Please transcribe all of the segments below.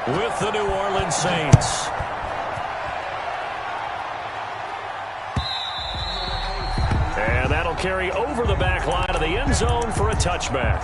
with the New Orleans Saints. And that'll carry over the back line of the end zone for a touchback.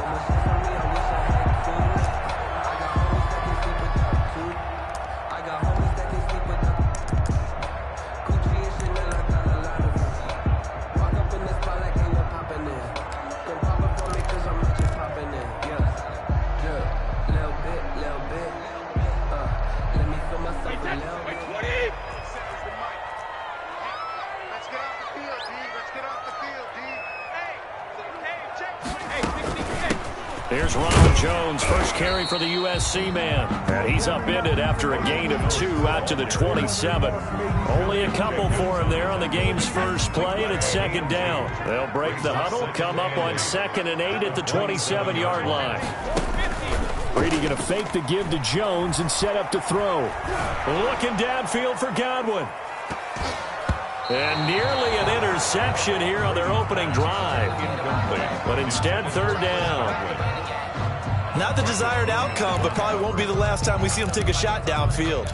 Here's Ronald Jones, first carry for the USC man. And he's upended after a gain of 2 out to the 27. Only a couple for him there on the game's first play, and it's second down. They'll break the huddle, come up on 2nd and 8 at the 27-yard line. Brady going to fake the give to Jones and set up to throw. Looking downfield for Godwin. And nearly an interception here on their opening drive. But instead, 3rd down. Not the desired outcome, but probably won't be the last time we see him take a shot downfield.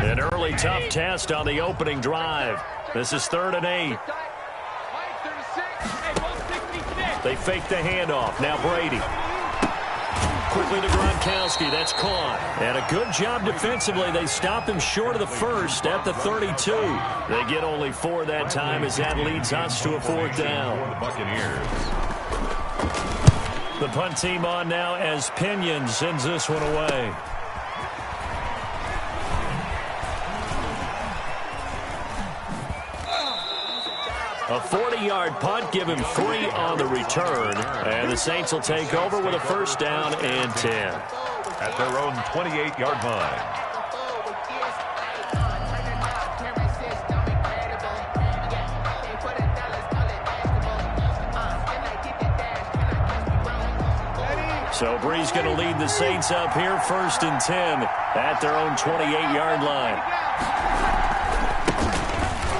An early tough test on the opening drive. This is 3rd and 8. They fake the handoff. Now Brady. Quickly to Gronkowski. That's caught. And a good job defensively. They stop him short of the first at the 32. They get only 4 that time as that leads us to a 4th down. The Buccaneers. The punt team on now as Pinion sends this one away. A 40-yard punt, give him 3 on the return. And the Saints will take over with a 1st down and 10. At their own 28-yard line. So Bree's going to lead the Saints up here, 1st and 10 at their own 28-yard line.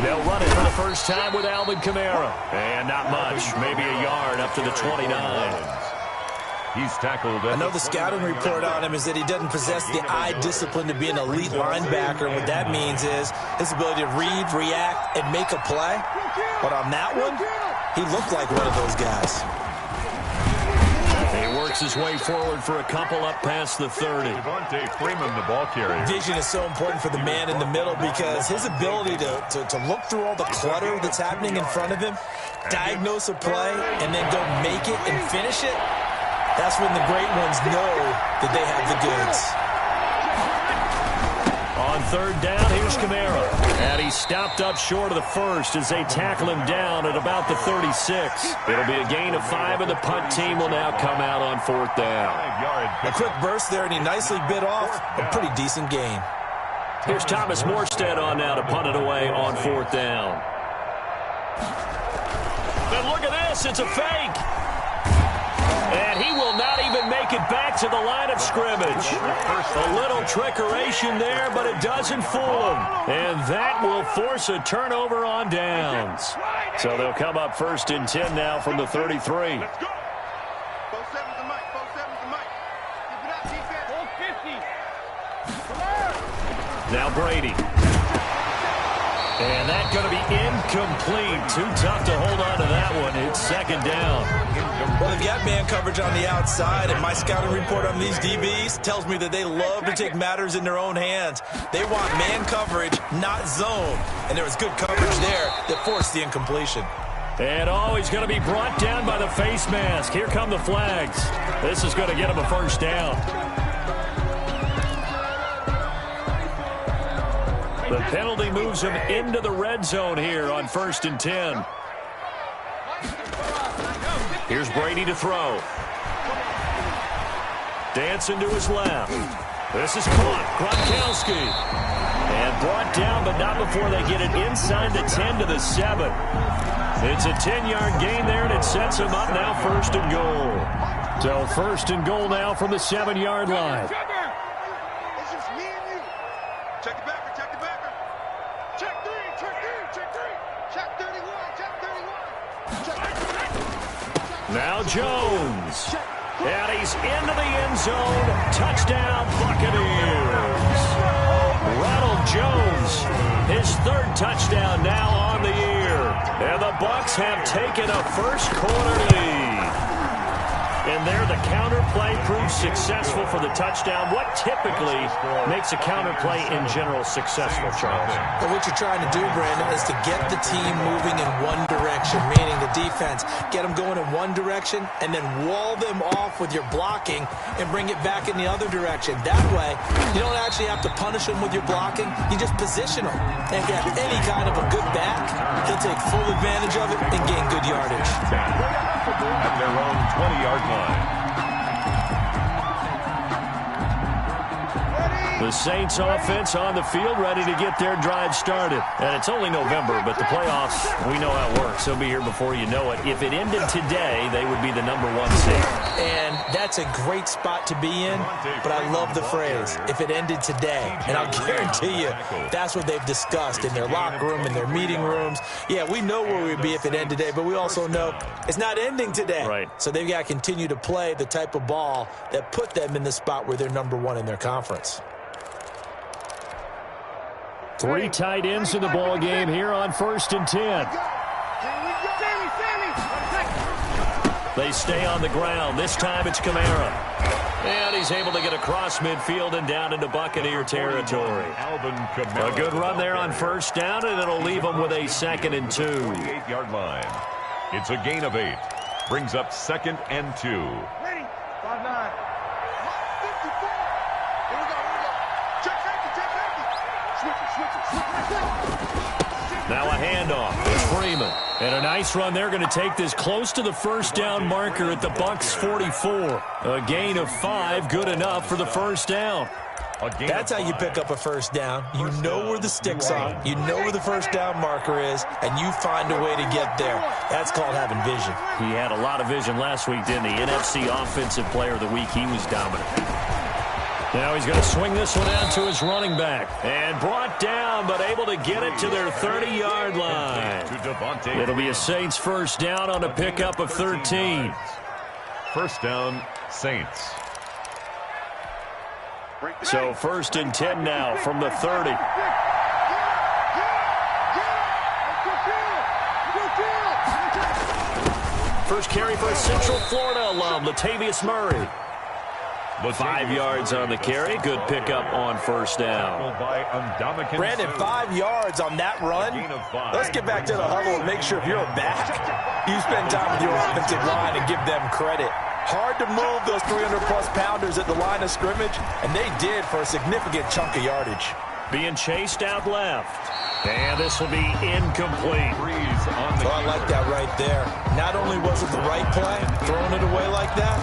They'll run it for the first time with Alvin Kamara. And not much, maybe a yard up to the 29. He's tackled. I know the scouting report on him is that he doesn't possess the eye discipline to be an elite linebacker. And what that means is his ability to read, react, and make a play. But on that one, he looked like one of those guys. He works his way forward for a couple up past the 30. Devontae Freeman, the ball carrier. Vision is so important for the man in the middle because his ability to look through all the clutter that's happening in front of him, diagnose a play, and then go make it and finish it, that's when the great ones know that they have the goods. On 3rd down, here's Kamara. And he's stopped up short of the first as they tackle him down at about the 36. It'll be a gain of 5, and the punt team will now come out on 4th down. A quick burst there, and he nicely bit off a pretty decent gain. Here's Thomas Morstead on now to punt it away on 4th down. But look at this. It's a fake. And he will not even make it back to the line of scrimmage. A little trickeration there, but it doesn't fool him. And that will force a turnover on downs. So they'll come up 1st and 10 now from the 33. Now Brady. And that's going to be incomplete. Too tough to hold on to that one. It's 2nd down. Well, they've got man coverage on the outside, and my scouting report on these DBs tells me that they love to take matters in their own hands. They want man coverage, not zone. And there was good coverage there that forced the incompletion. And always going to be brought down by the face mask. Here come the flags. This is going to get him a 1st down. The penalty moves him into the red zone here on 1st and 10. Here's Brady to throw. Dancing to his left. This is caught. Gronkowski. And brought down, but not before they get it inside the 10 to the 7. It's a 10-yard gain there, and it sets him up now 1st and goal. So 1st and goal now from the 7-yard line. Check the backer. Check 3. Now Jones. And he's into the end zone. Touchdown, Buccaneers. Ronald Jones, his third touchdown now on the year. And the Bucs have taken a first-quarter lead. And there, the counter play proves successful for the touchdown. What typically makes a counter play in general successful, Charles? But what you're trying to do, Brandon, is to get the team moving in one direction, meaning the defense. Get them going in one direction and then wall them off with your blocking and bring it back in the other direction. That way, you don't actually have to punish them with your blocking. You just position them and get any kind of a good back. He'll take full advantage of it and gain good yardage. At their own 20-yard line. The Saints offense on the field, ready to get their drive started. And it's only November, but the playoffs, we know how it works. They'll be here before you know it. If it ended today, they would be the #1 seed. And that's a great spot to be in, but I love the phrase, if it ended today. And I'll guarantee you, that's what they've discussed in their locker room, in their meeting rooms. Yeah, we know where we'd be if it ended today, but we also know it's not ending today. Right. So they've got to continue to play the type of ball that put them in the spot where they're #1 in their conference. 3 tight ends in the ball game here on 1st and 10. They stay on the ground. This time it's Kamara. And he's able to get across midfield and down into Buccaneer territory. A good run there on 1st down, and it'll leave them with a 2nd and 2. 48-yard line. It's a gain of 8. Brings up 2nd and 2. Ready? 5-9. 54. Here we go. Check safety. Switch it. Now a handoff. It's Freeman. And a nice run. They're going to take this close to the 1st down marker at the Bucs 44. A gain of 5, good enough for the 1st down. That's how you pick up a 1st down. You know where the sticks are. You know where the 1st down marker is, and you find a way to get there. That's called having vision. He had a lot of vision last week, didn't he? NFC Offensive Player of the Week. He was dominant. Now he's going to swing this one out to his running back. And brought down, but able to get it to their 30-yard line. It'll be a Saints 1st down on a pickup of 13. 1st down, Saints. So 1st and 10 now from the 30. First carry for a Central Florida alum, Latavius Murray. 5 yards on the carry. Good pickup on 1st down. Brandon, 5 yards on that run. Let's get back to the huddle and make sure if you're a back, you spend time with your offensive line and give them credit. Hard to move those 300-plus pounders at the line of scrimmage, and they did for a significant chunk of yardage. Being chased out left. And this will be incomplete. Oh, I like that right there. Not only was it the right play, throwing it away like that,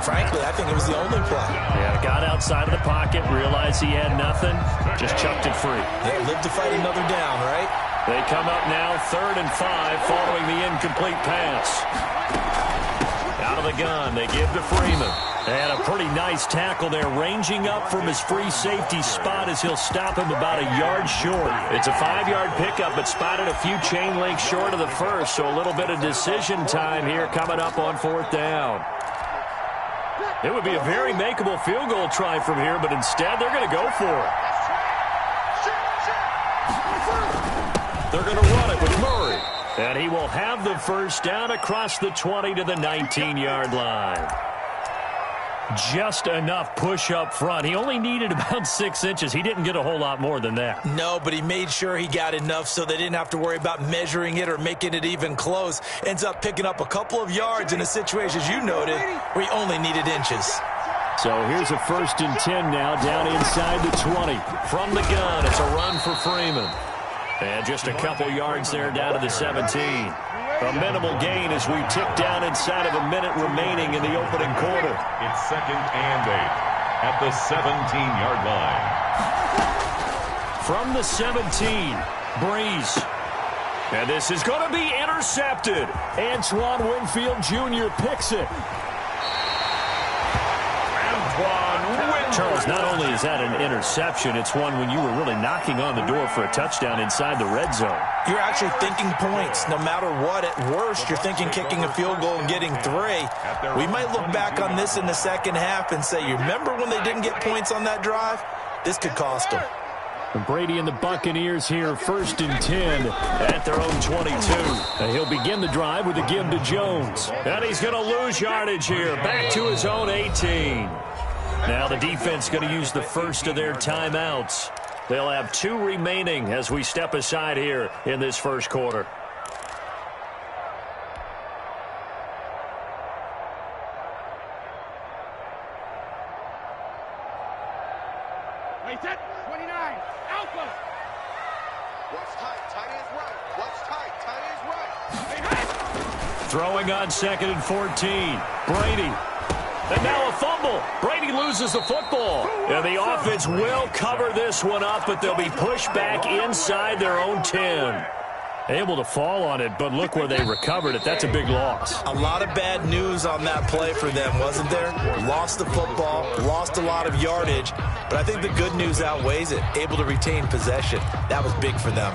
frankly, I think it was the only play. Yeah, got outside of the pocket, realized he had nothing, just chucked it free. Yeah, live to fight another down, right? They come up now 3rd and 5 following the incomplete pass. Out of the gun, they give to Freeman. And a pretty nice tackle there, ranging up from his free safety spot as he'll stop him about a yard short. It's a 5-yard pickup, but spotted a few chain links short of the 1st, so a little bit of decision time here coming up on 4th down. It would be a very makeable field goal try from here, but instead they're going to go for it. They're going to run it with Murray. And he will have the 1st down across the 20 to the 19-yard line. Just enough push up front. He only needed about 6 inches. He didn't get a whole lot more than that. No, but he made sure he got enough so they didn't have to worry about measuring it or making it even close. Ends up picking up a couple of yards in a situation, as you noted, where he only needed inches. So here's a 1st and 10 now down inside the 20. From the gun, it's a run for Freeman. And just a couple yards there down to the 17. A minimal gain as we tick down inside of a minute remaining in the opening quarter. It's 2nd and 8 at the 17-yard line. From the 17, Breeze. And this is going to be intercepted. Antoine Winfield Jr. picks it. Antoine Charles, not only is that an interception, it's one when you were really knocking on the door for a touchdown inside the red zone. You're actually thinking points. No matter what, at worst, you're thinking kicking a field goal and getting 3. We might look back on this in the second half and say, you remember when they didn't get points on that drive? This could cost them. Brady and the Buccaneers here, 1st and 10 at their own 22. And he'll begin the drive with a give to Jones. And he's going to lose yardage here, back to his own 18. Now the defense going to use the first of their timeouts. They'll have 2 remaining as we step aside here in this first quarter. Wait, set. 29. Alpha. What's tight? Tight ends right. What's tight? Tight ends right. Throwing on 2nd and 14. Brady. And now a fumble. Brady loses the football. And the offense will cover this one up, but they'll be pushed back inside their own 10. Able to fall on it, but look where they recovered it. That's a big loss. A lot of bad news on that play for them, wasn't there? Lost the football, lost a lot of yardage, but I think the good news outweighs it. Able to retain possession. That was big for them.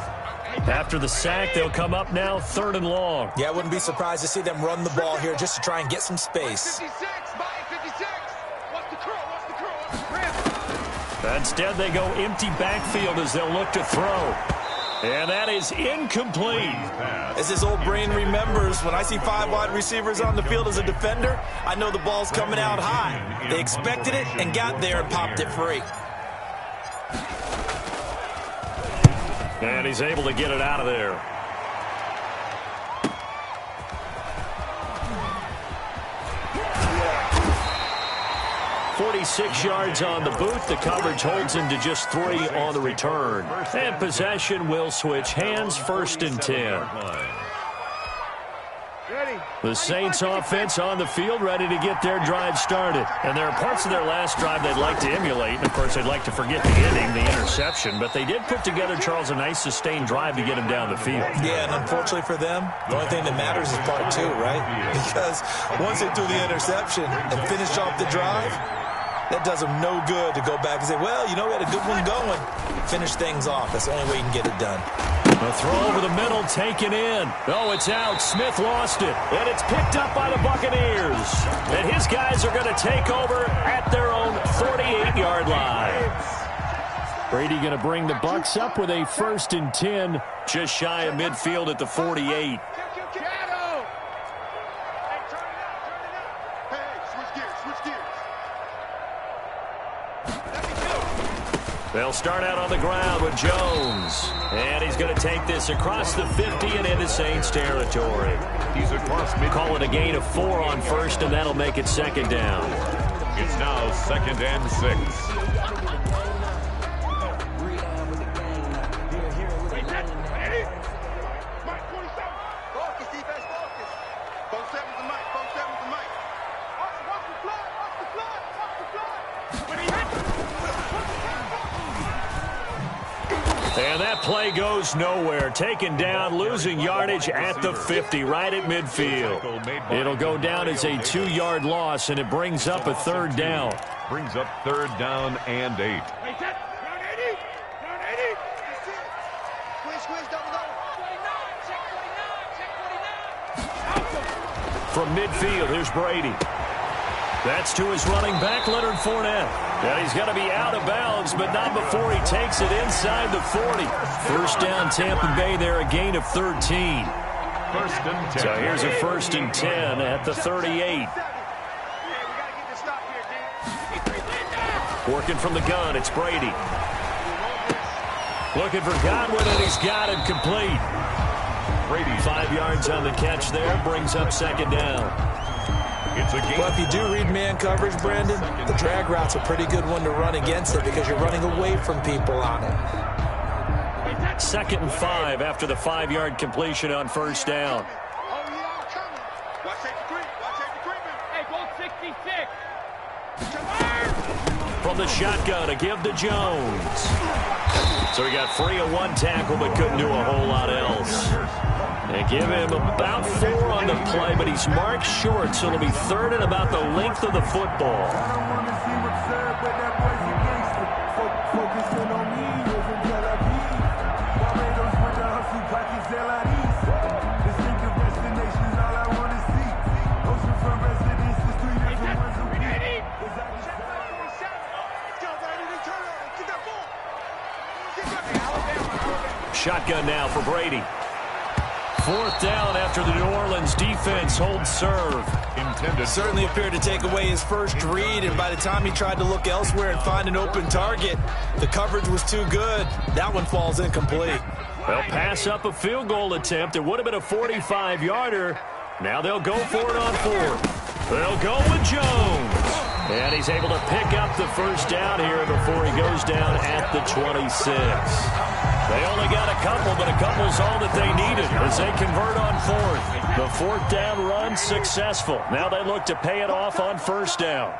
After the sack, they'll come up now 3rd and long. Yeah, I wouldn't be surprised to see them run the ball here just to try and get some space. 56, bye, 56. What's the curl? What's the curl? What's the rip? Instead, they go empty backfield as they'll look to throw. And that is incomplete. As his old brain remembers, when I see 5 wide receivers on the field as a defender, I know the ball's coming out high. They expected it and got there and popped it free. And he's able to get it out of there. 46 yards on the boot. The coverage holds him to just 3 on the return. And possession will switch hands, 1st and 10. The Saints offense on the field, ready to get their drive started. And there are parts of their last drive they'd like to emulate. And, of course, they'd like to forget the ending, the interception. But they did put together, Charles, a nice sustained drive to get him down the field. Yeah, and unfortunately for them, the only thing that matters is part 2, right? Because once they threw the interception and finished off the drive, that does them no good to go back and say, well, you know, we had a good one going. Finish things off. That's the only way you can get it done. A throw over the middle, taken in. Oh, it's out. Smith lost it. And it's picked up by the Buccaneers. And his guys are going to take over at their own 48-yard line. Brady going to bring the Bucs up with a 1st and 10, just shy of midfield at the 48. They'll start out on the ground with Jones. And he's going to take this across the 50 and into Saints territory. He's across mid. Call it a gain of 4 on 1st, and that'll make it 2nd down. It's now 2nd and 6. And that play goes nowhere. Taken down, losing yardage at the 50, right at midfield. It'll go down as a 2-yard loss, and it brings up a 3rd down. Brings up 3rd down and 8. From midfield, here's Brady. That's to his running back, Leonard Fournette. And he's going to be out of bounds, but not before he takes it inside the 40. 1st down, Tampa Bay there, a gain of 13. 1st and 10. So here's a 1st and 10 at the 38. Working from the gun, it's Brady. Looking for Godwin, and he's got it complete. Brady. 5 yards on the catch there, brings up 2nd down. It's a game. Well, if you do read man coverage, Brandon, the drag route's a pretty good one to run against it because you're running away from people on it. 2nd and 5 after the 5-yard completion on 1st down. From the shotgun, a give to Jones. So he got free of 1 tackle but couldn't do a whole lot else. They give him about 4 on the play, but he's marked short, so it'll be 3rd and about the length of the football. Shotgun now for Brady. Fourth down after the New Orleans defense holds serve. Certainly appeared to take away his first read, and by the time he tried to look elsewhere and find an open target, the coverage was too good. That one falls incomplete. They'll pass up a field goal attempt. It would have been a 45-yarder. Now they'll go for it on fourth. They'll go with Jones. And he's able to pick up the first down here before he goes down at the 26. They only got a couple, but a couple's all that they needed as they convert on fourth. The fourth down run successful. Now they look to pay it off on first down.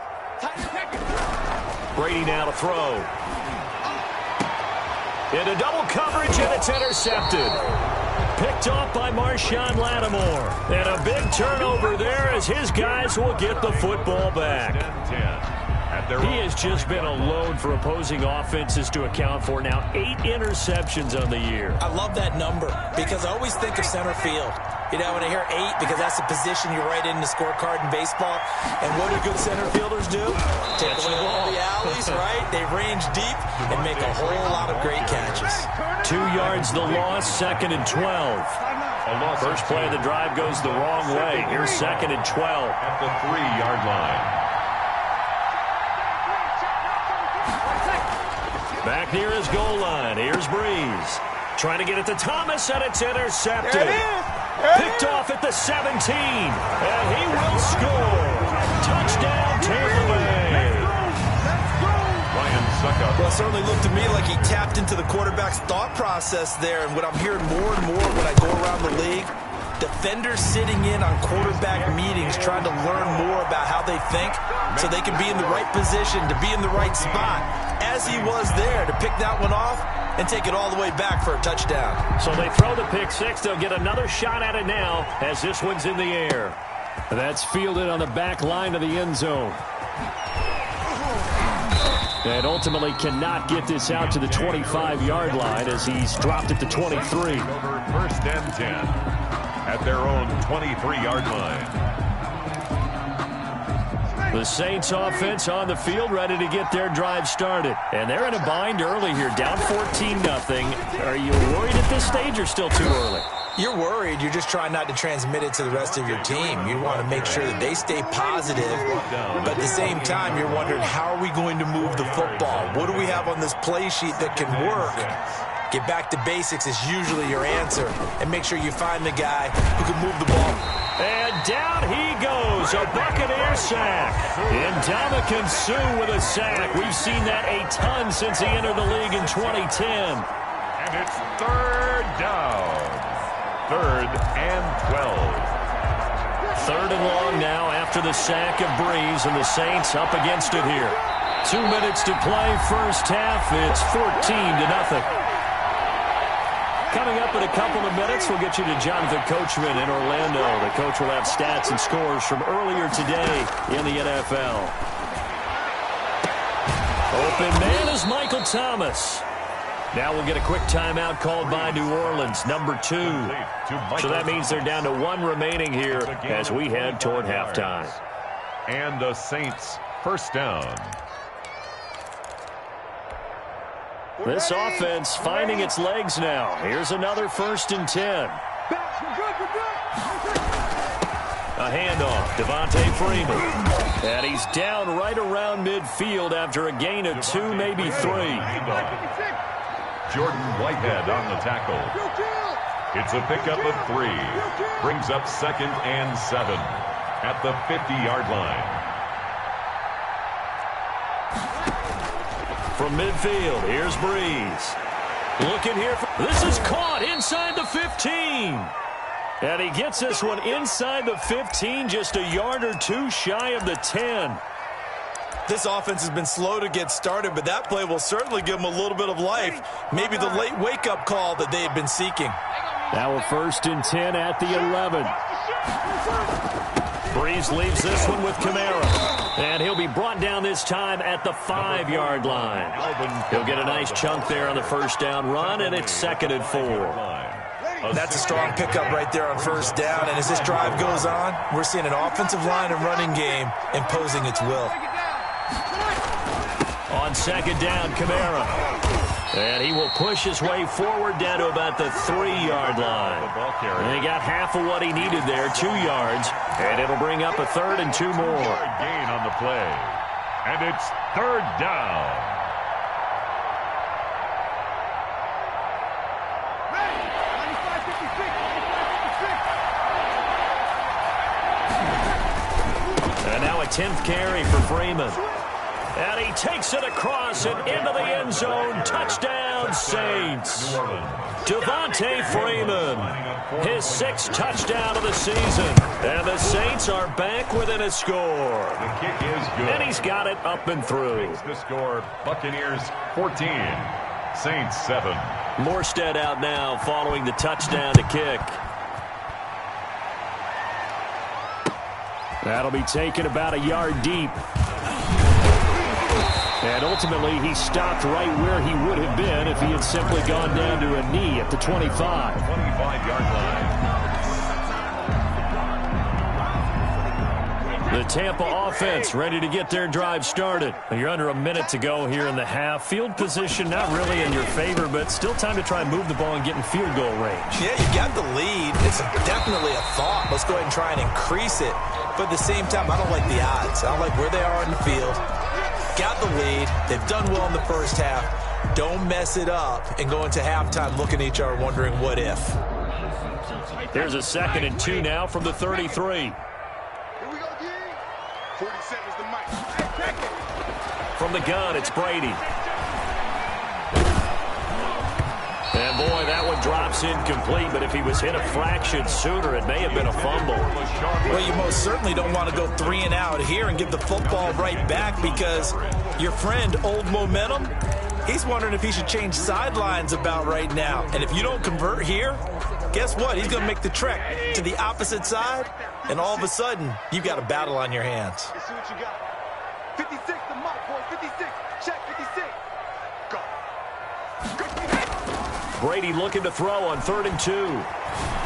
Brady now to throw. Into double coverage, and it's intercepted. Picked off by Marshawn Lattimore. And a big turnover there as his guys will get the football back. He has just been a load for opposing offenses to account for. Now 8 interceptions on the year. I love that number because I always think of center field. You know, when I hear 8, because that's the position you write in the scorecard in baseball. And what do good center fielders do? Take away all the alleys, right? They range deep and make a whole lot of great catches. 2 yards the loss, 2nd and 12. First play of the drive goes the wrong way. Here's 2nd and 12. At the 3-yard line. Back near his goal line. Here's Breeze. Trying to get it to Thomas, and it's intercepted. Picked off at the 17. And he will score. Touchdown, Tampa Bay. Well, it certainly looked to me like he tapped into the quarterback's thought process there. And what I'm hearing more and more when I go around the league, defenders sitting in on quarterback meetings trying to learn more about how they think so they can be in the right position to be in the right spot, as he was there to pick that one off and take it all the way back for a touchdown. So they throw the pick six. They'll get another shot at it now as this one's in the air. That's fielded on the back line of the end zone. And ultimately cannot get this out to the 25-yard line as he's dropped at the 23. First and 10 at their own 23-yard line. The Saints offense on the field ready to get their drive started. And they're in a bind early here, down 14-0. Are you worried at this stage or still too early? You're worried. You're just trying not to transmit it to the rest of your team. You want to make sure that they stay positive. But at the same time, you're wondering, how are we going to move the football? What do we have on this play sheet that can work? Get back to basics is usually your answer. And make sure you find the guy who can move the ball. And down he goes, a Buccaneer sack. Ndamukong Suh with a sack. We've seen that a ton since he entered the league in 2010. And it's third down. 3rd and 12. 3rd and long now after the sack of Breeze, and the Saints up against it here. 2 minutes to play first half. It's 14-0. Coming up in a couple of minutes, we'll get you to Jonathan Coachman in Orlando. The coach will have stats and scores from earlier today in the NFL. Open man is Michael Thomas. Now we'll get a quick timeout called by New Orleans, number 2. So that means they're down to 1 remaining here as we head toward halftime. And the Saints first down. This offense finding its legs now. Here's another 1st and 10. A handoff, Devontae Freeman. And he's down right around midfield after a gain of 2, maybe 3. Jordan Whitehead on the tackle. It's a pickup of 3. Brings up 2nd and 7 at the 50-yard line. From midfield, here's Breeze. Looking here. This is caught inside the 15. And he gets this one inside the 15, just a yard or 2 shy of the 10. This offense has been slow to get started, but that play will certainly give them a little bit of life. Maybe the late wake-up call that they have been seeking. Now a 1st and 10 at the 11. Breeze leaves this one with Kamara. And he'll be brought down this time at the 5-yard line. He'll get a nice chunk there on the first down run, and it's 2nd and 4. That's a strong pickup right there on first down. And as this drive goes on, we're seeing an offensive line and running game imposing its will. On 2nd down, Kamara. And he will push his way forward down to about the 3-yard line. And he got half of what he needed there, 2 yards. And it'll bring up a 3rd and 2 more. Gain on the play. And it's 3rd down. And now a 10th carry for Freeman. And he takes it across and into the end zone. Touchdown, Saints. Devontae Freeman, his 6th touchdown of the season. And the Saints are back within a score. The kick is good. And he's got it up and through. Makes the score Buccaneers 14, Saints 7. Morstead out now following the touchdown to kick. That'll be taken about a yard deep. And ultimately, he stopped right where he would have been if he had simply gone down to a knee at the 25. 25-yard line. The Tampa offense ready to get their drive started. You're under a minute to go here in the half. Field position not really in your favor, but still time to try and move the ball and get in field goal range. Yeah, you got the lead. It's definitely a thought. Let's go ahead and try and increase it. But at the same time, I don't like the odds. I don't like where they are in the field. Got the lead. They've done well in the first half. Don't mess it up and go into halftime looking at each other wondering what if. Here's a 2nd and 2 now from the 33. Here we go, G. 47 is the mic. From the gun, it's Brady. And boy, that one drops incomplete, but if he was hit a fraction sooner, it may have been a fumble. Well, you most certainly don't want to go 3 and out here and give the football right back because your friend, Old Momentum, he's wondering if he should change sidelines about right now. And if you don't convert here, guess what? He's going to make the trek to the opposite side, and all of a sudden, you've got a battle on your hands. Let's see what you got. 56, the mic, boy. 56. Check 56. Go. Brady looking to throw on 3rd and 2.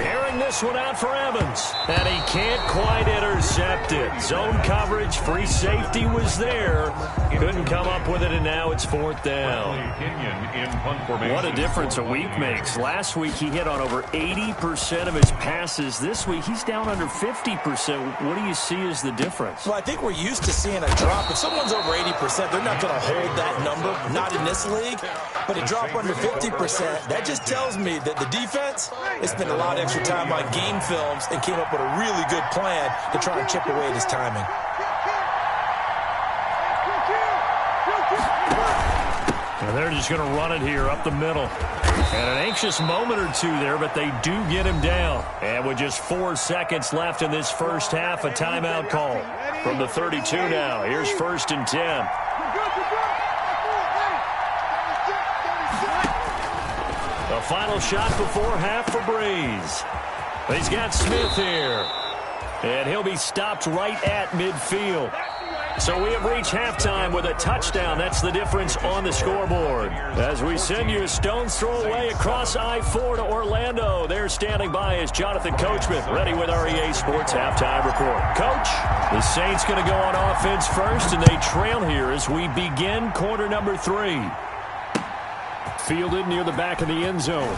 Airing this one out for Evans. And he can't quite intercept it. Zone coverage, free safety was there. Couldn't come up with it, and now it's 4th down. What a difference a week makes. Last week he hit on over 80% of his passes. This week he's down under 50%. What do you see as the difference? Well, I think we're used to seeing a drop. If someone's over 80%, they're not going to hold that number. Not in this league. But a drop under 50%, that just tells me that the defense has spent a lot of extra time on game films and came up with a really good plan to try and chip away at his timing. And they're just going to run it here up the middle. And an anxious moment or two there, but they do get him down. And with just 4 seconds left in this first half, a timeout call. From the 32 now, here's 1st and 10. The final shot before half for Breeze. He's got Smith here. And he'll be stopped right at midfield. So we have reached halftime with a touchdown. That's the difference on the scoreboard. As we send you a stone's throw away across I-4 to Orlando. There standing by is Jonathan Coachman, ready with our EA Sports halftime report. Coach, the Saints going to go on offense first, and they trail here as we begin quarter number 3. Fielded near the back of the end zone.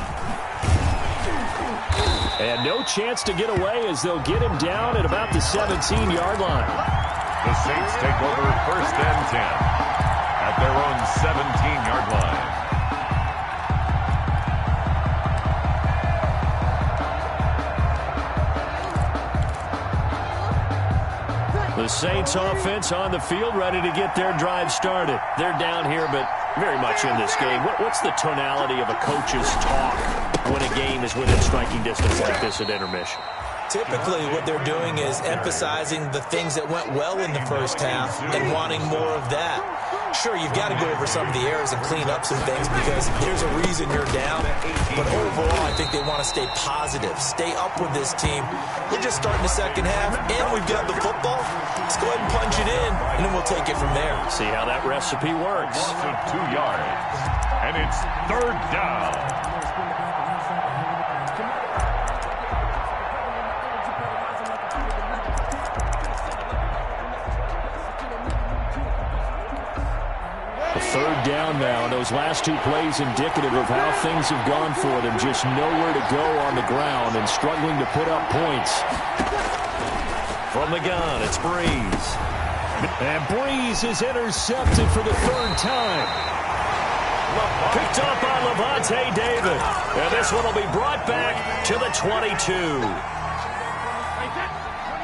And no chance to get away as they'll get him down at about the 17-yard line. The Saints take over 1st and 10 at their own 17-yard line. The Saints offense on the field, ready to get their drive started. They're down here, but very much in this game. What's the tonality of a coach's talk when a game is within striking distance like this at intermission? Typically, what they're doing is emphasizing the things that went well in the first half and wanting more of that. Sure, you've got to go over some of the errors and clean up some things because there's a reason you're down. But overall, I think they want to stay positive, stay up with this team. We're just starting the second half, and we've got the football. Let's go ahead and punch it in, and then we'll take it from there. See how that recipe works. Loss of 2 yards, and it's third down. Third down now. Those last 2 plays indicative of how things have gone for them. Just nowhere to go on the ground and struggling to put up points. From the gun, it's Breeze. And Breeze is intercepted for the 3rd time. Picked up by Levante David. And this one will be brought back to the 22.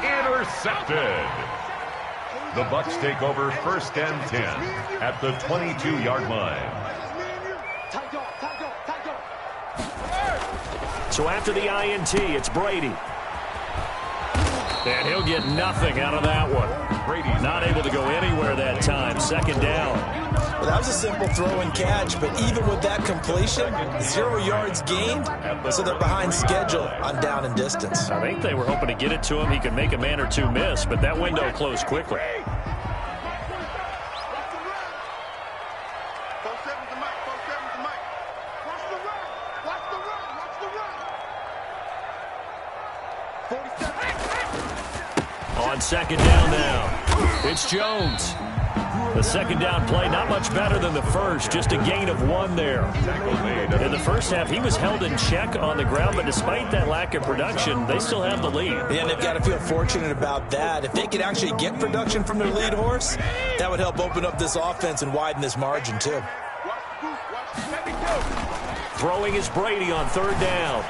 Intercepted. The Bucs take over 1st and 10 at the 22-yard line. So after the INT, it's Brady. And he'll get nothing out of that one. Brady's not able to go anywhere that time. 2nd down. Well, that was a simple throw and catch, but even with that completion, 0 yards gained, so they're behind schedule on down and distance. I think they were hoping to get it to him. He could make a man or 2 miss, but that window closed quickly. On 2nd down now, it's Jones. The 2nd down play, not much better than the first, just a gain of 1 there. In the first half, he was held in check on the ground, but despite that lack of production, they still have the lead. Yeah, and they've got to feel fortunate about that. If they could actually get production from their lead horse, that would help open up this offense and widen this margin, too. Throwing is Brady on 3rd down.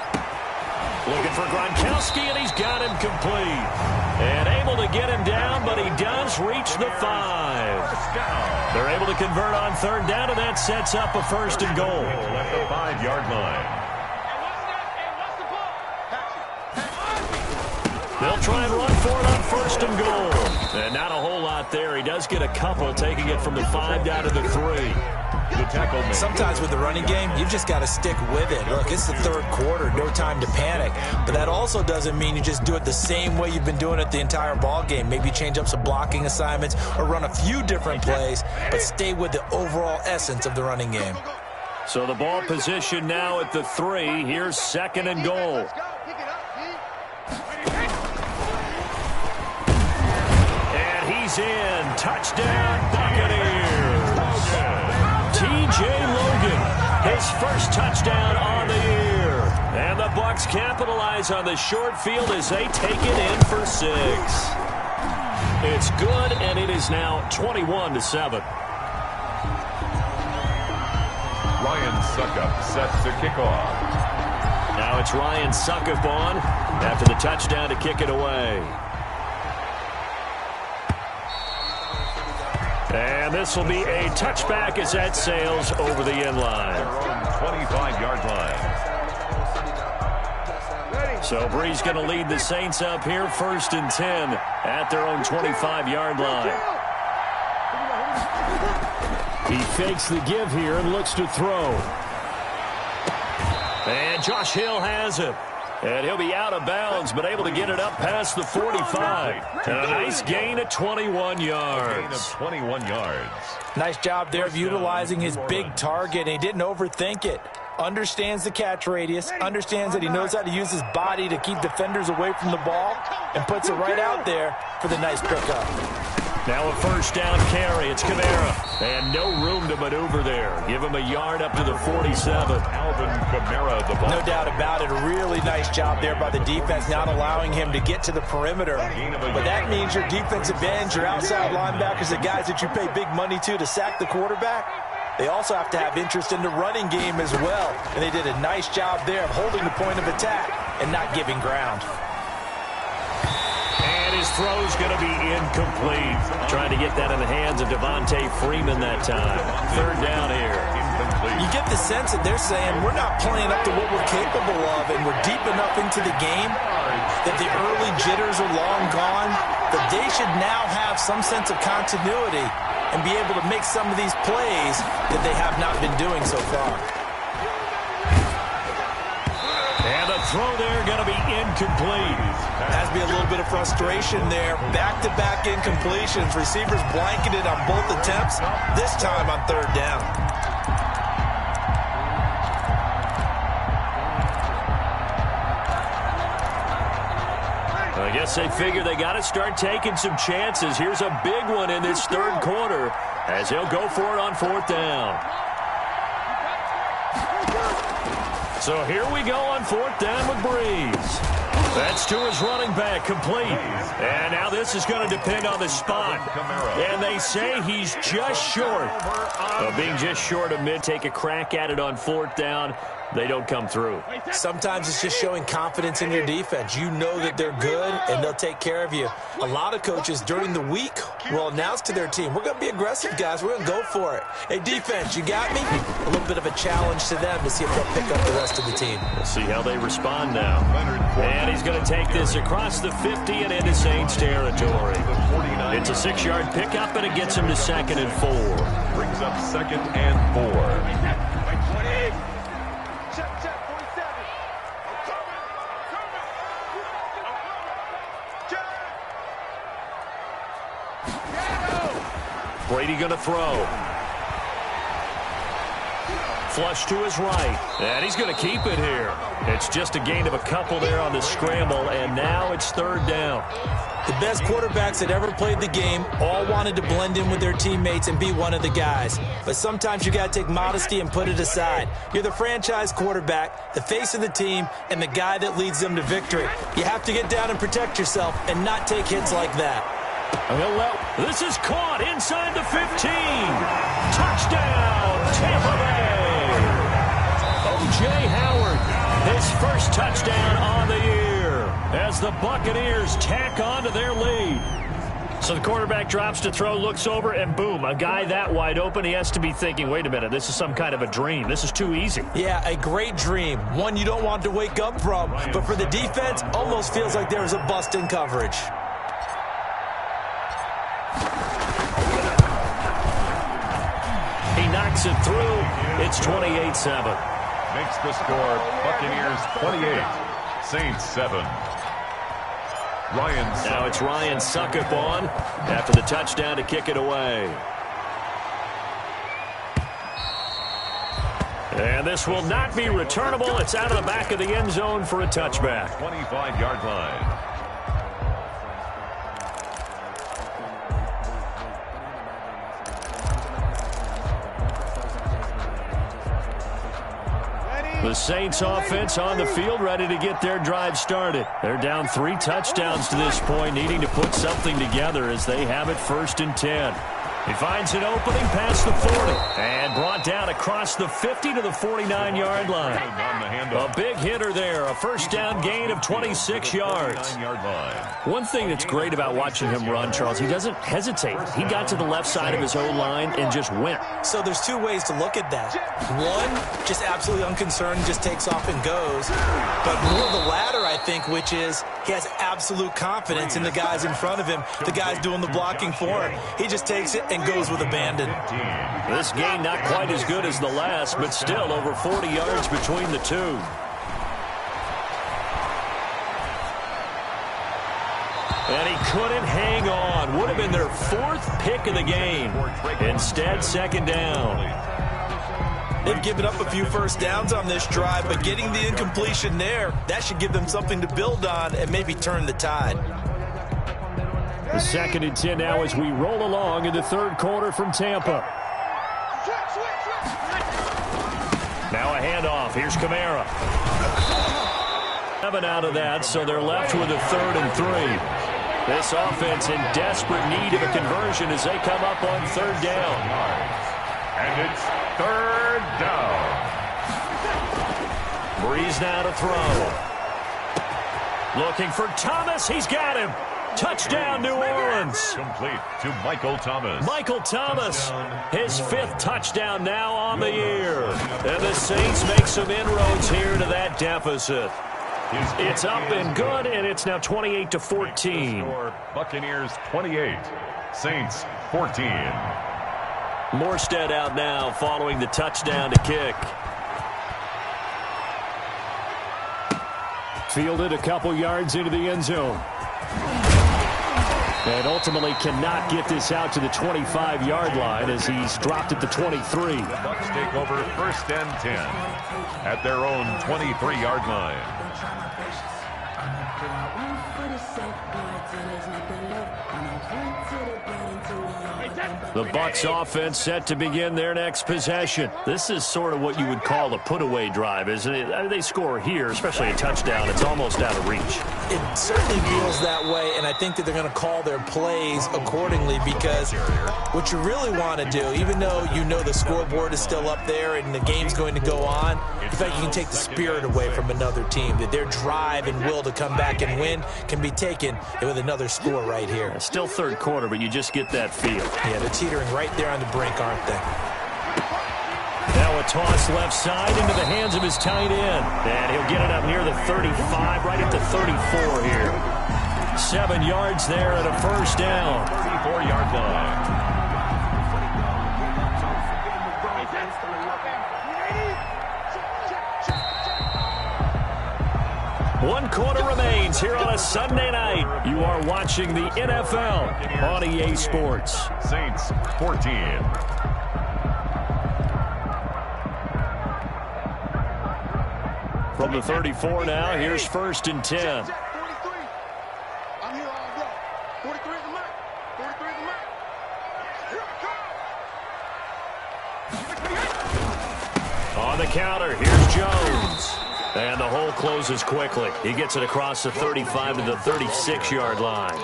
Looking for Gronkowski, and he's got him complete. And able to get him down, but he does reach the 5. They're able to convert on 3rd down, and that sets up a 1st and goal. At the 5-yard line. They'll try and run for it on 1st and goal. And not a whole lot there. He does get a couple, taking it from the 5 down to the 3. The tackle man. Sometimes with the running game, you've just got to stick with it. Look, it's the 3rd quarter, no time to panic. But that also doesn't mean you just do it the same way you've been doing it the entire ball game. Maybe change up some blocking assignments or run a few different plays, but stay with the overall essence of the running game. So the ball position now at the 3. Here's 2nd and goal. And he's in. Touchdown, Buccaneers. T.J. Logan, his first touchdown on the year. And the Bucs capitalize on the short field as they take it in for 6. It's good, and it is now 21-7. Ryan Suckup set to kick off. Now it's Ryan Suckup on after the touchdown to kick it away. And this will be a touchback as that sails over the end line. 25-yard line. So Breeze going to lead the Saints up here, 1st and 10 at their own 25-yard line. He fakes the give here and looks to throw. And Josh Hill has it. And he'll be out of bounds, but able to get it up past the 45. And a nice gain of 21 yards. Gain of 21 yards. Nice job there of utilizing his big target, and he didn't overthink it. Understands the catch radius, understands that he knows how to use his body to keep defenders away from the ball, and puts it right out there for the nice pickup. Now a 1st down carry. It's Kamara. And no room to maneuver there. Give him a yard up to the 47. Alvin Kamara, the ball. No doubt about it. A really nice job there by the defense, not allowing him to get to the perimeter. But that means your defensive ends, your outside linebackers, the guys that you pay big money to sack the quarterback, they also have to have interest in the running game as well. And they did a nice job there of holding the point of attack and not giving ground. His throw's going to be incomplete. Trying to get that in the hands of Devontae Freeman that time. 3rd down here. You get the sense that they're saying we're not playing up to what we're capable of, and we're deep enough into the game that the early jitters are long gone, that they should now have some sense of continuity and be able to make some of these plays that they have not been doing so far. And the throw there going to be incomplete. Has to be a little bit of frustration there. Back-to-back incompletions. Receivers blanketed on both attempts, this time on third down. I guess they figure they got to start taking some chances. Here's a big one in this third quarter as he'll go for it on fourth down. So here we go on fourth down with Breeze. That's to his running back, complete. And now this is going to depend on the spot. And they say he's just short of being just short of mid. Take a crack at it on fourth down. They don't come through. Sometimes it's just showing confidence in your defense. You know that they're good, and they'll take care of you. A lot of coaches during the week will announce to their team, we're going to be aggressive, guys. We're going to go for it. Hey, defense, you got me? A little bit of a challenge to them to see if they'll pick up the rest of the team. We'll see how they respond now. And he's going to take this across the 50 and into Saints territory. It's a 6-yard pickup, and it gets him to 2nd and 4. Brings up 2nd and 4. Brady going to throw. Flush to his right. And he's going to keep it here. It's just a gain of a couple there on the scramble, and now it's third down. The best quarterbacks that ever played the game all wanted to blend in with their teammates and be one of the guys. But sometimes you got to take modesty and put it aside. You're the franchise quarterback, the face of the team, and the guy that leads them to victory. You have to get down and protect yourself and not take hits like that. This is caught inside the 15. Touchdown, Tampa Bay. O.J. Howard, his first touchdown on the year as the Buccaneers tack on to their lead. So the quarterback drops to throw, looks over, and boom, a guy that wide open. He has to be thinking, wait a minute, this is some kind of a dream. This is too easy. Yeah, a great dream. One you don't want to wake up from. But for the defense, almost feels like there was a bust in coverage. Knocks it through. It's 28-7. Makes the score Buccaneers 28, Saints 7. Ryan Succop. Now it's Ryan Succop on after the touchdown to kick it away. And this will not be returnable. It's out of the back of the end zone for a touchback. 25-yard line. The Saints offense on the field, ready to get their drive started. They're down 3 touchdowns to this point, needing to put something together as they have it 1st and 10. He finds an opening past the 40 and brought down across the 50 to the 49-yard line. A big hitter there, a first down gain of 26 yards. One thing that's great about watching him run, Charles, he doesn't hesitate. He got to the left side of his O-line and just went. So there's 2 ways to look at that. One, just absolutely unconcerned, just takes off and goes. But more the latter, I think, which is he has absolute confidence in the guys in front of him, the guys doing the blocking for him. He just takes it and goes with abandon. This game not quite as good as the last, but still over 40 yards between the two. And he couldn't hang on. Would have been their 4th pick of the game. Instead, 2nd down. They've given up a few first downs on this drive, but getting the incompletion there, that should give them something to build on and maybe turn the tide. The 2nd and 10 now as we roll along in the third quarter from Tampa. Now a handoff. Here's Kamara. 7 out of that, so they're left with a 3rd and 3. This offense in desperate need of a conversion as they come up on 3rd down. And it's 3rd down. Breeze now to throw. Looking for Thomas. He's got him. Touchdown, New Orleans. Complete to Michael Thomas. Michael Thomas, his 5th touchdown now on the year. And the Saints make some inroads here to that deficit. It's up and good, and it's now 28-14. Buccaneers 28, Saints 14. Morstead out now following the touchdown to kick. Fielded a couple yards into the end zone. And ultimately cannot get this out to the 25-yard line as he's dropped at the 23. The Bucs take over 1st and 10 at their own 23-yard line. The Bucs offense set to begin their next possession. This is sort of what you would call a put-away drive, isn't it? They score here, especially a touchdown. It's almost out of reach. It certainly feels that way, and I think that they're going to call their plays accordingly because what you really want to do, even though you know the scoreboard is still up there and the game's going to go on, in fact, you can take the spirit away from another team, that their drive and will to come back and win can be taken with another score right here. Still third quarter, but you just get that feel. Yeah, they're teetering right there on the brink, aren't they? Now a toss left side into the hands of his tight end. And he'll get it up near the 35, right at the 34 here. 7 yards there and a first down. 34-yard line. One quarter remains here on a Sunday night. You are watching the NFL on EA Sports. Saints 14. From the 34 now, here's 1st and 10. 43. I'm here all day. 43 is the mark. 43 is the mark. Here I come. On the counter, here's Jones. And the hole closes quickly. He gets it across the 35 to the 36-yard line.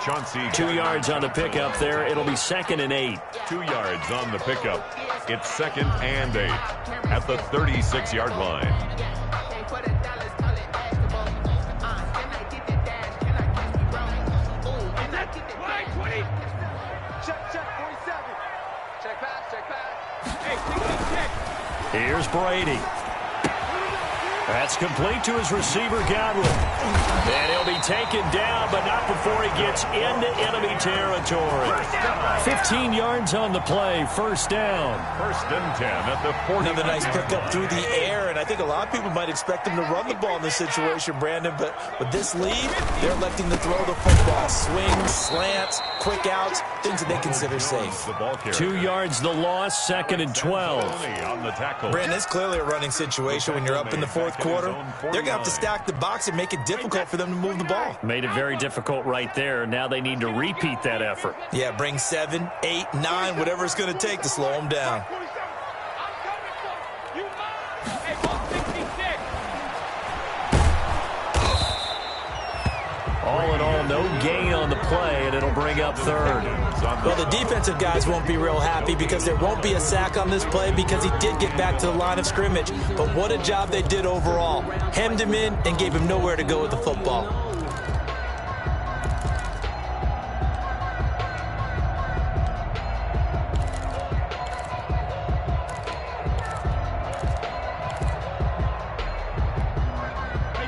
Chauncey 2 yards on the pickup there. It'll be 2nd and 8. 2 yards on the pickup. It's 2nd and 8 at the 36-yard line. Check pass. Hey, take it check. Here's Brady. That's complete to his receiver, Godwin. And he'll be taken down, but not before he gets into enemy territory. 15 yards on the play, first down. 1st and 10 at the 40. Another nice pickup through the air, and I think a lot of people might expect him to run the ball in this situation, Brandon, but with this lead, they're electing to throw the football. Swings, slants, quick outs, things that they consider safe. 2 yards the loss, 2nd and 12. On the tackle. Brandon, it's clearly a running situation when you're up in the 4th quarter. They're going to have to stack the box and make it difficult for them to move the ball. Made it very difficult right there. Now they need to repeat that effort. Yeah, bring 7, 8, 9, whatever it's going to take to slow them down. All in all, no gain on the play, and it'll bring up 3rd. Well, the defensive guys won't be real happy because there won't be a sack on this play because he did get back to the line of scrimmage. But what a job they did overall. Hemmed him in and gave him nowhere to go with the football.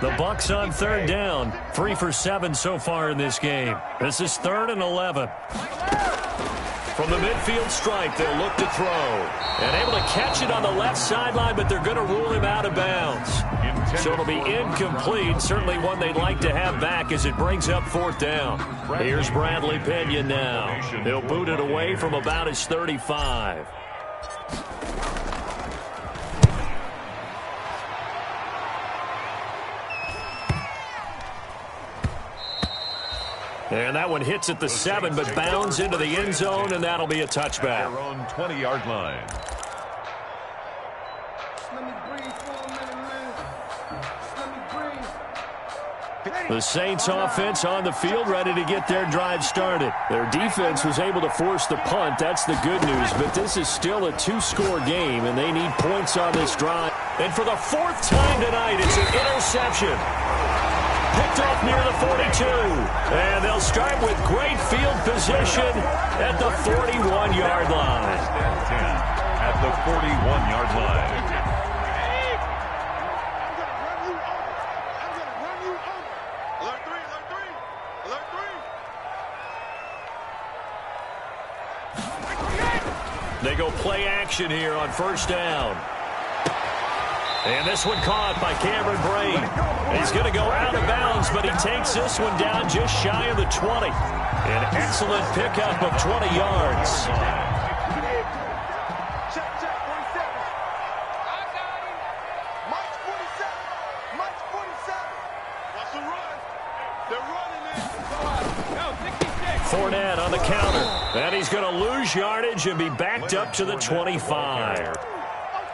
The Bucs on 3rd down. 3 for 7 so far in this game. This is 3rd and 11. From the midfield stripe, they'll look to throw. And able to catch it on the left sideline, but they're going to rule him out of bounds. So it'll be incomplete. Certainly one they'd like to have back as it brings up 4th down. Here's Bradley Pena now. He'll boot it away from about his 35. And that one hits at the 7, but bounds into the end zone, and that'll be a touchback. Their own 20-yard line. The Saints offense on the field, ready to get their drive started. Their defense was able to force the punt. That's the good news, but this is still a 2-score game, and they need points on this drive. And for the 4th time tonight, it's an interception. Picked off near the 42. And they'll start with great field position at the 41-yard line. At the 41-yard line. They go play action here on first down. And this one caught by Cameron Braid. He's going to go out of bounds, but he takes this one down just shy of the 20. An excellent pickup of 20 yards. Check, 47. I got him. Mike's 47. Mike's 47. Watch the run. They're running it. No, 66. Fournette on the counter. And he's going to lose yardage and be backed up to the 25.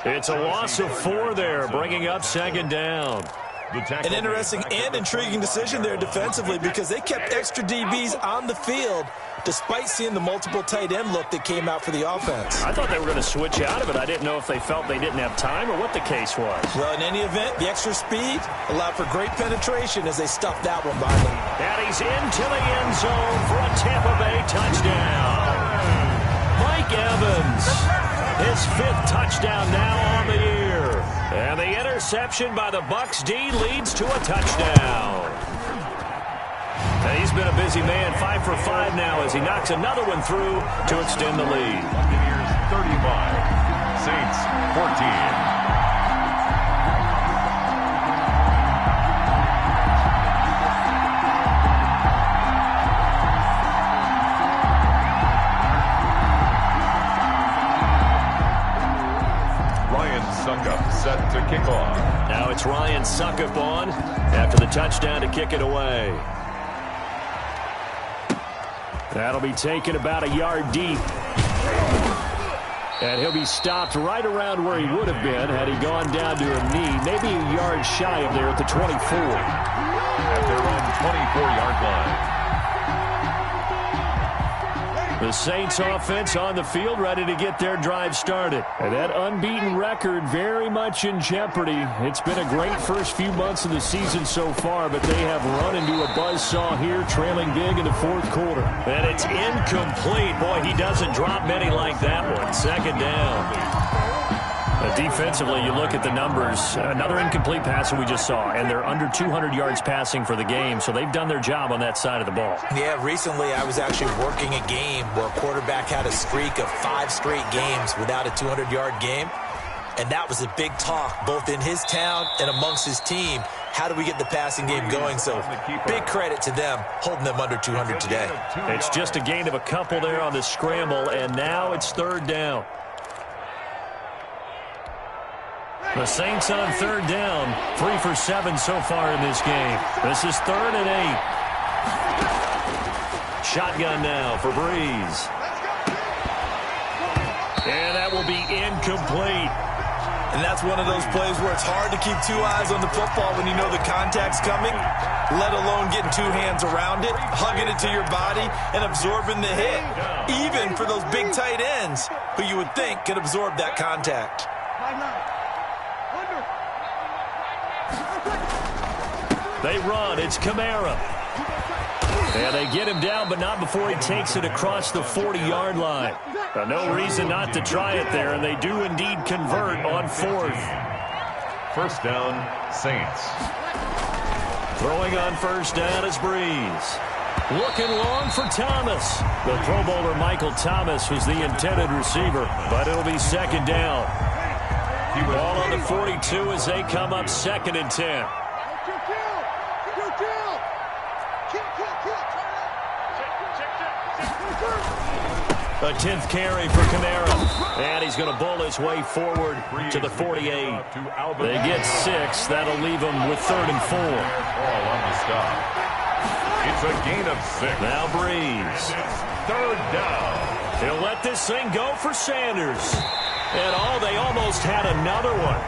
It's a loss of 4 there, bringing up second down. An interesting and intriguing decision there defensively because they kept extra DBs on the field despite seeing the multiple tight end look that came out for the offense. I thought they were going to switch out of it. I didn't know if they felt they didn't have time or what the case was. Well, in any event, the extra speed allowed for great penetration as they stuffed that one by them. And he's into the end zone for a Tampa Bay touchdown. Mike Evans, his 5th touchdown now on the year. And the interception by the Bucs D leads to a touchdown. And he's been a busy man, 5 for 5 now as he knocks another one through to extend the lead. Buccaneers 35, Saints 14. Set to kick off. Now it's Ryan Suckup on after the touchdown to kick it away. That'll be taken about a yard deep. And he'll be stopped right around where he would have been had he gone down to a knee, maybe a yard shy of there at the 24. At their own 24-yard line. The Saints offense on the field ready to get their drive started. And that unbeaten record very much in jeopardy. It's been a great first few months of the season so far, but they have run into a buzzsaw here, trailing big in the 4th quarter. And it's incomplete. Boy, he doesn't drop many like that one. Second down. Defensively, you look at the numbers. Another incomplete pass that we just saw, and they're under 200 yards passing for the game, so they've done their job on that side of the ball. Yeah, recently I was actually working a game where a quarterback had a streak of 5 straight games without a 200-yard game, and that was a big talk both in his town and amongst his team. How do we get the passing game going? So big credit to them holding them under 200 today. It's just a gain of a couple there on the scramble, and now it's 3rd down. The Saints on 3rd down, 3 for 7 so far in this game. This is 3rd and 8. Shotgun now for Breeze. And that will be incomplete. And that's one of those plays where it's hard to keep 2 eyes on the football when you know the contact's coming, let alone getting 2 hands around it, hugging it to your body, and absorbing the hit. Even for those big tight ends who you would think could absorb that contact. They run. It's Kamara. And they get him down, but not before he takes it across the 40-yard line. Now, no reason not to try it there, and they do indeed convert on 4th. First down, Saints. Throwing on first down is Breeze. Looking long for Thomas. The Pro Bowler Michael Thomas was the intended receiver, but it'll be second down. Ball on the 42 as they come up 2nd and 10. A 10th carry for Kamara. And he's going to bowl his way forward to the 48. They get 6. That'll leave them with 3rd and 4. All on the stop. It's a gain of 6. Now Breeze. 3rd down. He'll let this thing go for Sanders. And they almost had another one.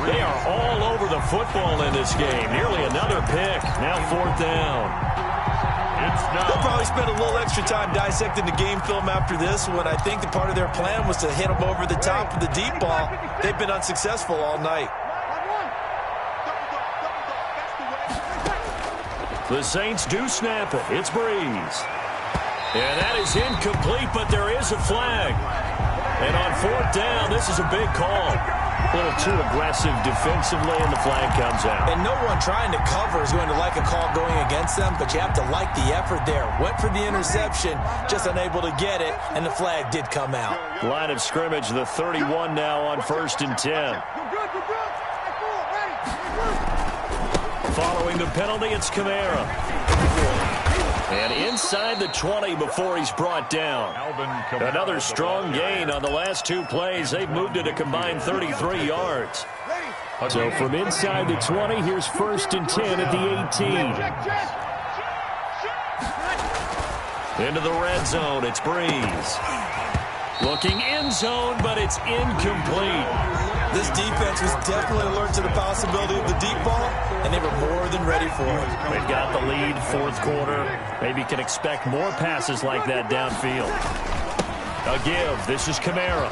They are all over the football in this game. Nearly another pick. Now 4th down. They'll probably spend a little extra time dissecting the game film after this one. I think the part of their plan was to hit them over the top of the deep ball. They've been unsuccessful all night. The Saints do snap it. It's Breeze. And that is incomplete, but there is a flag. And on 4th down, this is a big call. A little too aggressive defensively, and the flag comes out. And no one trying to cover is going to like a call going against them, but you have to like the effort there. Went for the interception, just unable to get it, and the flag did come out. Line of scrimmage, the 31 now on 1st and 10. Following the penalty, it's Kamara. And inside the 20 before he's brought down. Another strong gain on the last 2 plays. They've moved it a combined 33 yards. So from inside the 20, here's 1st and 10 at the 18. Into the red zone, it's Breeze. Looking end zone, but it's incomplete. This defense was definitely alert to the possibility of the deep ball, and they were more than ready for it. They've got the lead, 4th quarter. Maybe can expect more passes like that downfield. A give. This is Kamara.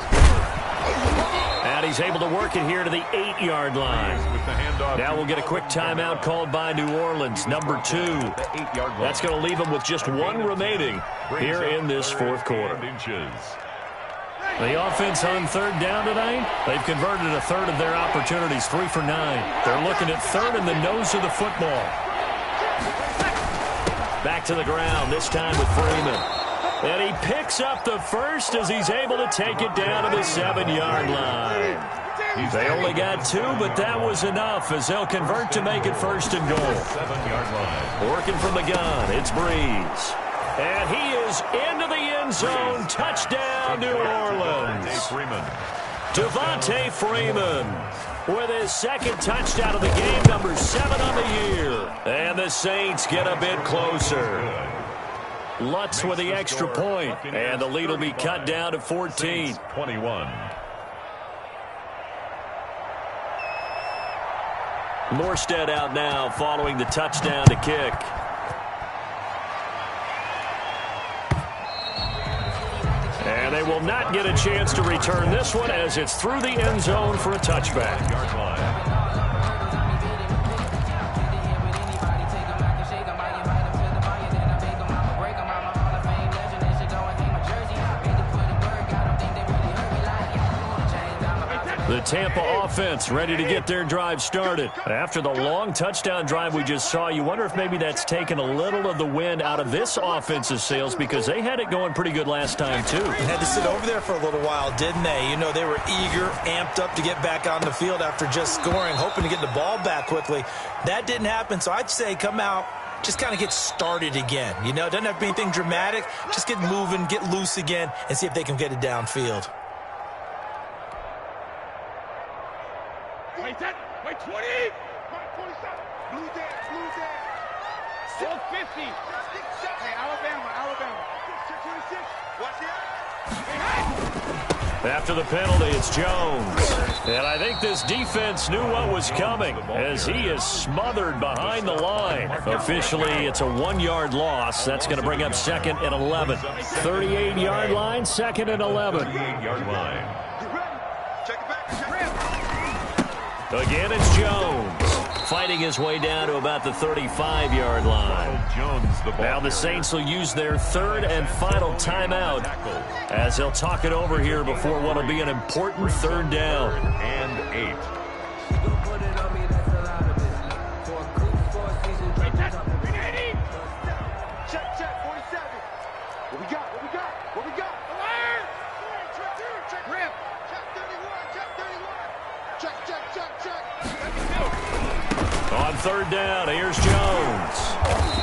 And he's able to work it here to the 8-yard line. Now we'll get a quick timeout called by New Orleans, number 2. That's going to leave them with just 1 remaining here in this 4th quarter. The offense on 3rd down tonight, they've converted a 1/3 of their opportunities, 3 for 9. They're looking at 3rd in the nose of the football. Back to the ground, this time with Freeman. And he picks up the first as he's able to take it down to the 7-yard line. They only got 2, but that was enough as they'll convert to make it 1st and goal. 7-yard line. Working from the gun, it's Breeze. And he is into the end zone. Touchdown, New Orleans. Devontae Freeman with his 2nd touchdown of the game, number 7 on the year. And the Saints get a bit closer. Lutz with the extra point, and the lead will be cut down to 14. 21. Morstead out now following the touchdown to kick. And they will not get a chance to return this one as it's through the end zone for a touchback. The Tampa offense ready to get their drive started. After the long touchdown drive we just saw, you wonder if maybe that's taken a little of the wind out of this offense's sails because they had it going pretty good last time, too. They had to sit over there for a little while, didn't they? You know, they were eager, amped up to get back on the field after just scoring, hoping to get the ball back quickly. That didn't happen, so I'd say come out, just kind of get started again. You know, it doesn't have to be anything dramatic. Just get moving, get loose again, and see if they can get it downfield. Wait, 20. Wait, 27. Blue there. Still 50. Hey, Alabama. 26. Watch it. After the penalty, it's Jones. And I think this defense knew what was coming as he is smothered behind the line. Officially, it's a 1-yard loss. That's going to bring up 2nd and 11. 38-yard line, 2nd and 11. 38-yard line. Check it back. Again, it's Jones fighting his way down to about the 35-yard line. Now the Saints will use their 3rd and final timeout as they'll talk it over here before what will be an important 3rd down. And 8. Check, 47. What we got? Check, Rip. Check 31. Check. On 3rd down, here's Jones.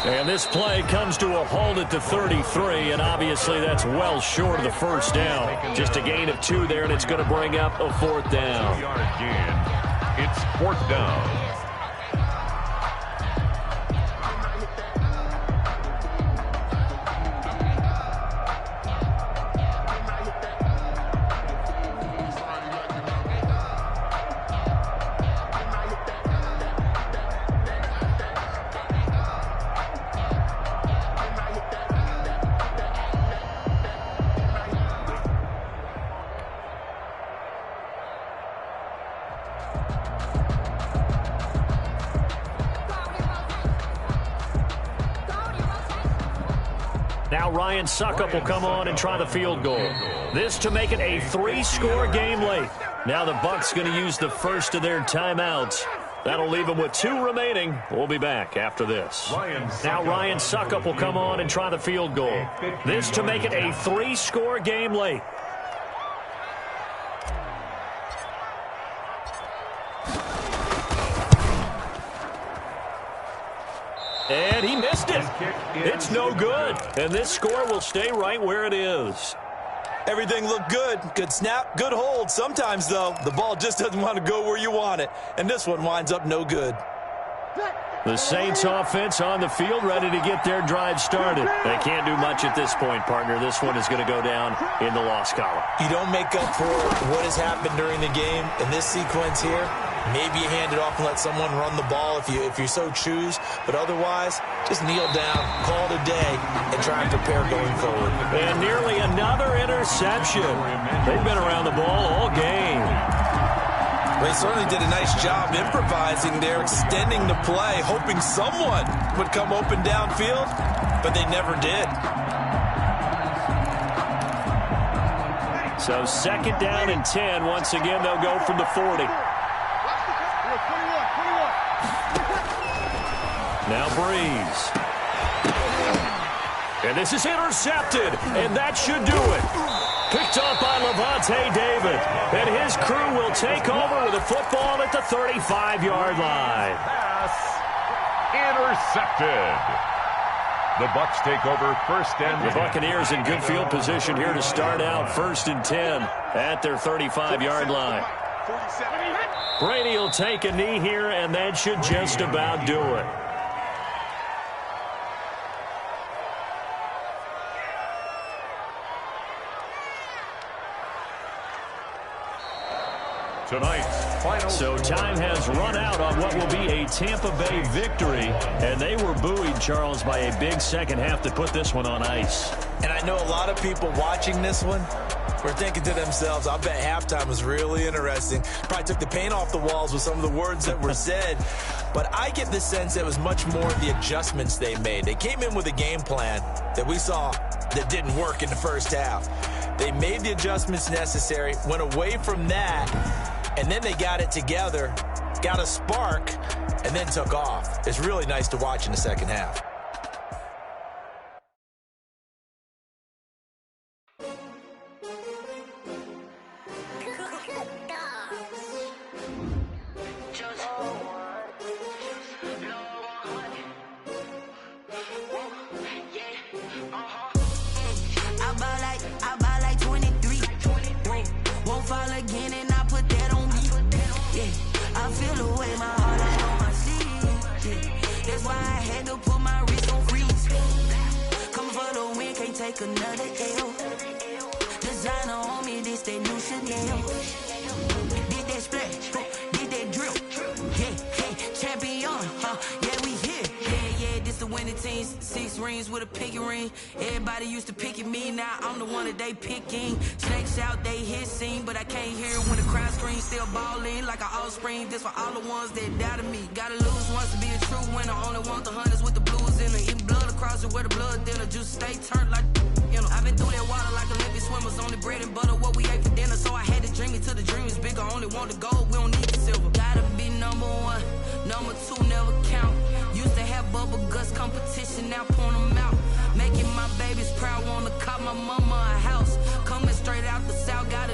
And this play comes to a halt at the 33, and obviously that's well short of the 1st down. Just a gain of 2 there, and it's going to bring up a 4th down. 2-yard gain. It's 4th down. Now Ryan Suckup will come on and try the field goal. This to make it a 3-score game late. Now the Bucs going to use the first of their timeouts. That'll leave them with 2 remaining. We'll be back after this. Now Ryan Suckup will come on and try the field goal. This to make it a 3-score game late. And he missed it. It's no good. And this score will stay right where it is. Everything looked good. Good snap, good hold. Sometimes, though, the ball just doesn't want to go where you want it. And this one winds up no good. The Saints offense on the field, ready to get their drive started. They can't do much at this point, partner. This one is going to go down in the loss column. You don't make up for what has happened during the game in this sequence here. Maybe you hand it off and let someone run the ball if you so choose. But otherwise, just kneel down, call it a day, and try and prepare going forward. And nearly another interception. They've been around the ball all game. They certainly did a nice job improvising there, extending the play, hoping someone would come open downfield, but they never did. So 2nd down and 10. Once again, they'll go from the 40. Now Breeze. And this is intercepted, and that should do it. Picked up by Levante David. And his crew will take over with the football at the 35-yard line. Pass intercepted. The Bucs take over 1st and 10. The Buccaneers in good field position here to start out 1st and 10 at their 35-yard line. Brady will take a knee here, and that should just about do it. Tonight's final. So time has run out on what will be a Tampa Bay victory. And they were buoyed, Charles, by a big second half to put this one on ice. And I know a lot of people watching this one were thinking to themselves, I bet halftime was really interesting. Probably took the paint off the walls with some of the words that were said. But I get the sense it was much more of the adjustments they made. They came in with a game plan that we saw that didn't work in the first half. They made the adjustments necessary, went away from that, and then they got it together, got a spark, and then took off. It's really nice to watch in the second half. Another L. Designer on me, this that new Chanel. Did that splash, did that drill. Yeah, champion, yeah, we here. Yeah, this the winning team. 6 rings with a pinky ring. Everybody used to pick at me, now I'm the one that they picking. Snakes out, they hissing, but I can't hear when the crowd screams. Still balling like an offspring. This for all the ones that doubted me. Gotta lose once to be a true winner. Only want the hunters with the blues in it. Eating blood across it where the blood dinner. Juice stay turned like. I've been through that water like Olympic swimmers. Only bread and butter, what we ate for dinner. So I had to dream it till the dream is bigger. Only want the gold, we don't need the silver. Gotta be number 1, number 2 never count. Used to have bubble guts competition, now point them out. Making my babies proud, wanna cop my mama a house. Coming straight out the south, got